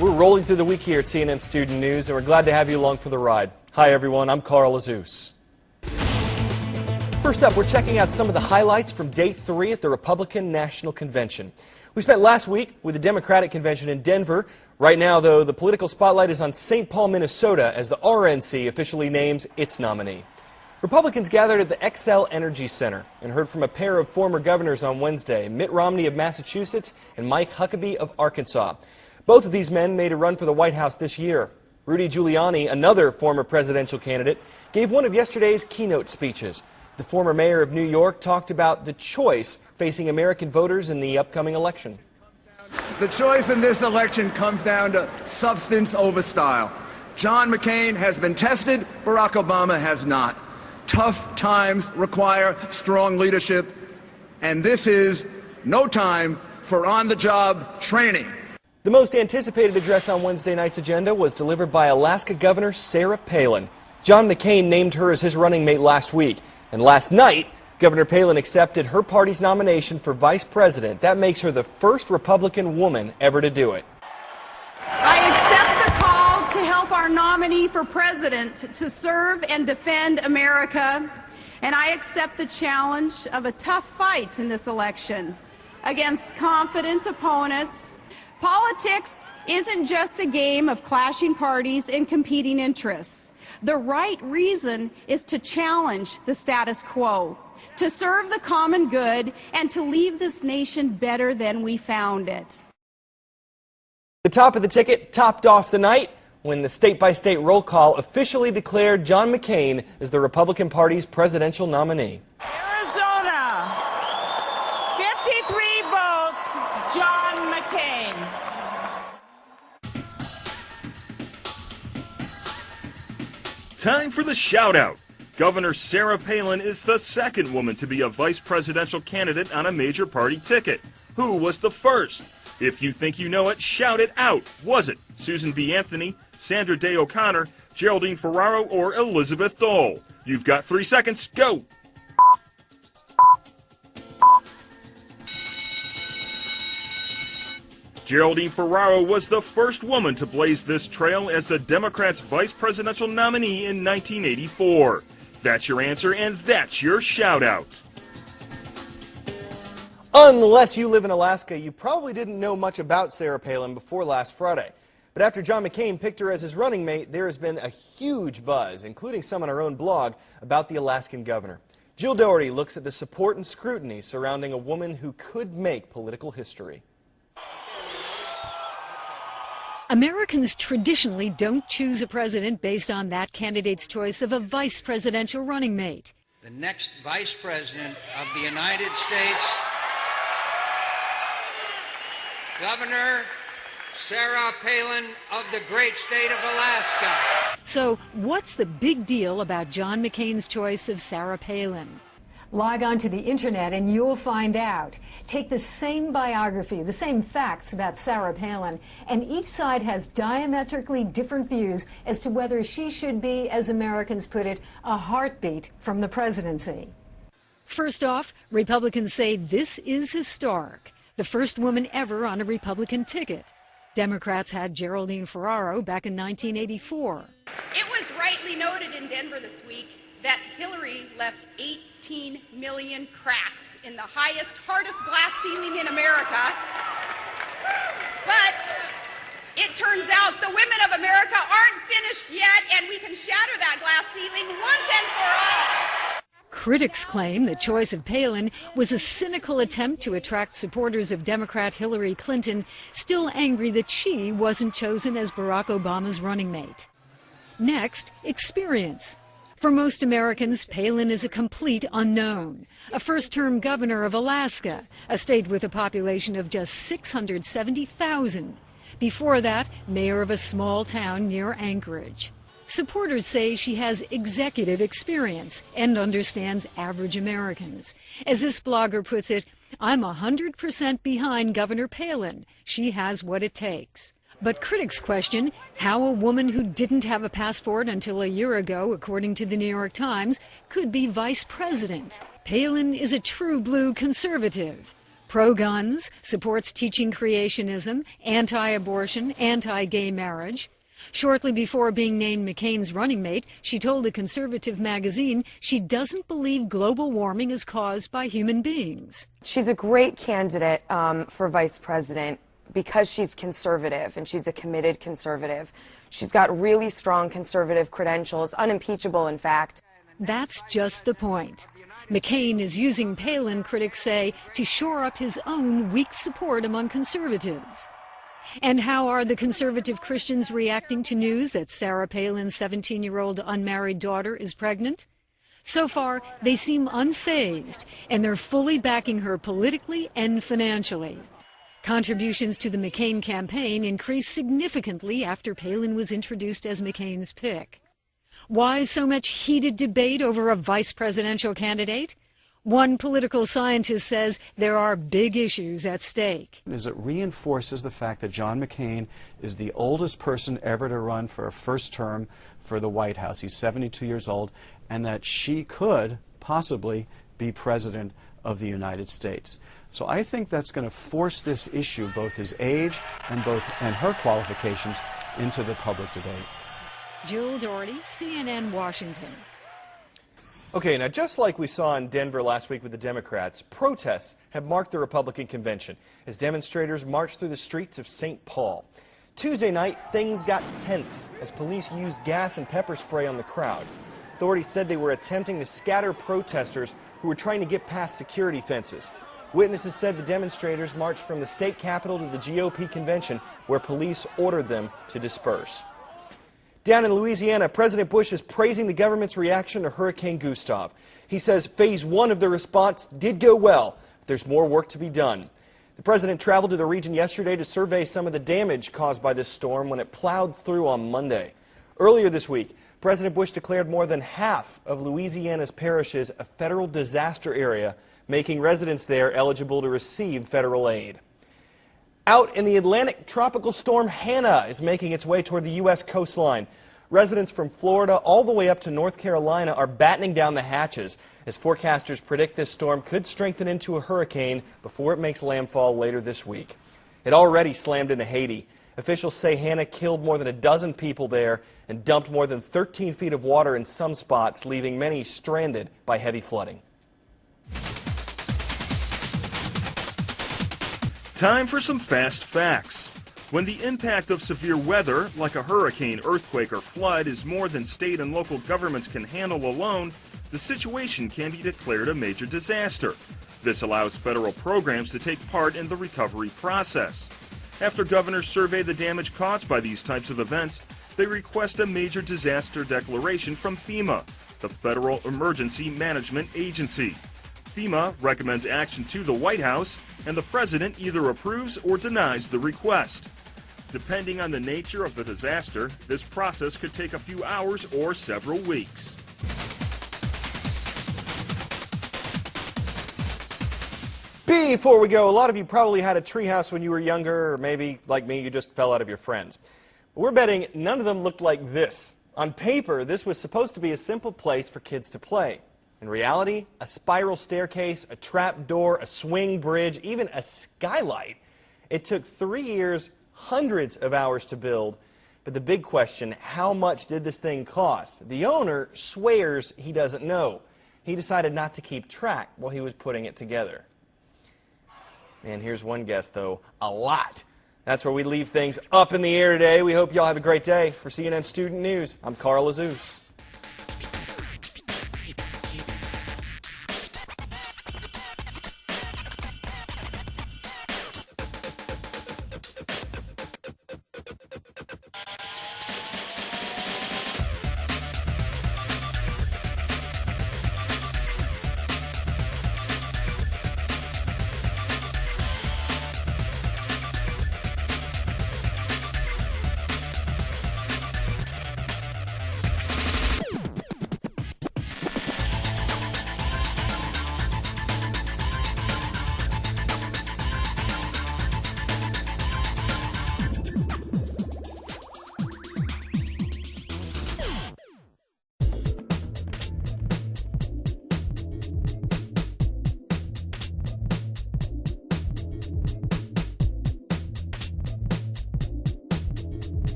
We're rolling through the week here at CNN Student News, and we're glad to have you along for the ride. Hi, everyone. I'm Carl Azus. First up, we're checking out some of the highlights from Day 3 at the Republican National Convention. We spent last week with the Democratic Convention in Denver. Right now, though, the political spotlight is on St. Paul, Minnesota, as the RNC officially names its nominee. Republicans gathered at the Xcel Energy Center and heard from a pair of former governors on Wednesday, Mitt Romney of Massachusetts and Mike Huckabee of Arkansas. Both of these men made a run for the White House this year. Rudy Giuliani, another former presidential candidate, gave one of yesterday's keynote speeches. The former mayor of New York talked about the choice facing American voters in the upcoming election. The choice in this election comes down to substance over style. John McCain has been tested, Barack Obama has not. Tough times require strong leadership, and this is no time for on-the-job training. The most anticipated address on Wednesday night's agenda was delivered by Alaska Governor Sarah Palin. John McCain named her as his running mate last week, and last night, Governor Palin accepted her party's nomination for vice president. That makes her the first Republican woman ever to do it. I accept the call to help our nominee for president to serve and defend America, and I accept the challenge of a tough fight in this election against confident opponents. Politics isn't just a game of clashing parties and competing interests. The right reason is to challenge the status quo, to serve the common good, and to leave this nation better than we found it. The top of the ticket topped off the night when the state-by-state roll call officially declared John McCain as the Republican Party's presidential nominee. Arizona, 53 votes, John McCain. Time for the shout-out. Governor Sarah Palin is the second woman to be a vice presidential candidate on a major party ticket. Who was the first? If you think you know it, shout it out. Was it Susan B. Anthony, Sandra Day O'Connor, Geraldine Ferraro, or Elizabeth Dole? You've got 3 seconds. Go! Geraldine Ferraro was the first woman to blaze this trail as the Democrats' vice presidential nominee in 1984. That's your answer, and that's your shout-out. Unless you live in Alaska, you probably didn't know much about Sarah Palin before last Friday. But after John McCain picked her as his running mate, there has been a huge buzz, including some on our own blog, about the Alaskan governor. Jill Doherty looks at the support and scrutiny surrounding a woman who could make political history. Americans traditionally don't choose a president based on that candidate's choice of a vice presidential running mate. The next vice president of the United States, Governor Sarah Palin of the great state of Alaska. So what's the big deal about John McCain's choice of Sarah Palin? Log on to the internet and you'll find out. Take the same biography, the same facts about Sarah Palin, and each side has diametrically different views as to whether she should be, as Americans put it, a heartbeat from the presidency. First off, Republicans say this is historic, the first woman ever on a Republican ticket. Democrats had Geraldine Ferraro back in 1984. It was rightly noted in Denver this week that Hillary left 18 million cracks in the highest, hardest glass ceiling in America. But it turns out the women of America aren't finished yet, and we can shatter that glass ceiling once and for all. Critics claim the choice of Palin was a cynical attempt to attract supporters of Democrat Hillary Clinton, still angry that she wasn't chosen as Barack Obama's running mate. Next, experience. For most Americans, Palin is a complete unknown. A first-term governor of Alaska, a state with a population of just 670,000. Before that, mayor of a small town near Anchorage. Supporters say she has executive experience and understands average Americans. As this blogger puts it, I'm 100% behind Governor Palin. She has what it takes. But critics question how a woman who didn't have a passport until a year ago, according to the New York Times, could be vice president. Palin is a true blue conservative. Pro-guns, supports teaching creationism, anti-abortion, anti-gay marriage. Shortly before being named McCain's running mate, she told a conservative magazine she doesn't believe global warming is caused by human beings. She's a great candidate for vice president because she's conservative, and she's a committed conservative. She's got really strong conservative credentials, unimpeachable, in fact. That's just the point. McCain is using Palin, critics say, to shore up his own weak support among conservatives. And how are the conservative Christians reacting to news that Sarah Palin's 17-year-old unmarried daughter is pregnant? So far, they seem unfazed, and they're fully backing her politically and financially. Contributions to the McCain campaign increased significantly after Palin was introduced as McCain's pick. Why so much heated debate over a vice presidential candidate? One political scientist says there are big issues at stake. It reinforces the fact that John McCain is the oldest person ever to run for a first term for the White House. He's 72 years old, and that she could possibly be president of the United States. So I think that's going to force this issue, both his age and her qualifications, into the public debate. Jill Doherty, CNN, Washington. Okay, now just like we saw in Denver last week with the Democrats, protests have marked the Republican convention as demonstrators marched through the streets of St. Paul. Tuesday night, things got tense as police used gas and pepper spray on the crowd. Authorities said they were attempting to scatter protesters who were trying to get past security fences. Witnesses said the demonstrators marched from the state capitol to the GOP convention, where police ordered them to disperse. Down in Louisiana, President Bush is praising the government's reaction to Hurricane Gustav. He says phase 1 of the response did go well, but there's more work to be done. The president traveled to the region yesterday to survey some of the damage caused by this storm when it plowed through on Monday. Earlier this week, President Bush declared more than half of Louisiana's parishes a federal disaster area, making residents there eligible to receive federal aid. Out in the Atlantic, tropical storm Hannah is making its way toward the U.S. coastline. Residents from Florida all the way up to North Carolina are battening down the hatches as forecasters predict this storm could strengthen into a hurricane before it makes landfall later this week. It already slammed into Haiti. Officials say Hannah killed more than a dozen people there and dumped more than 13 feet of water in some spots, leaving many stranded by heavy flooding. Time for some fast facts. When the impact of severe weather, like a hurricane, earthquake, or flood, is more than state and local governments can handle alone, the situation can be declared a major disaster. This allows federal programs to take part in the recovery process. After governors survey the damage caused by these types of events, they request a major disaster declaration from FEMA, the Federal Emergency Management Agency. FEMA recommends action to the White House, and the president either approves or denies the request. Depending on the nature of the disaster, this process could take a few hours or several weeks. Before we go, a lot of you probably had a treehouse when you were younger, or maybe, like me, you just fell out of your friends. We're betting none of them looked like this. On paper, this was supposed to be a simple place for kids to play. In reality, a spiral staircase, a trap door, a swing bridge, even a skylight. It took 3 years, hundreds of hours to build. But the big question, how much did this thing cost? The owner swears he doesn't know. He decided not to keep track while he was putting it together. And here's one guess, though, a lot. That's where we leave things up in the air today. We hope y'all have a great day. For CNN Student News, I'm Carl Azus.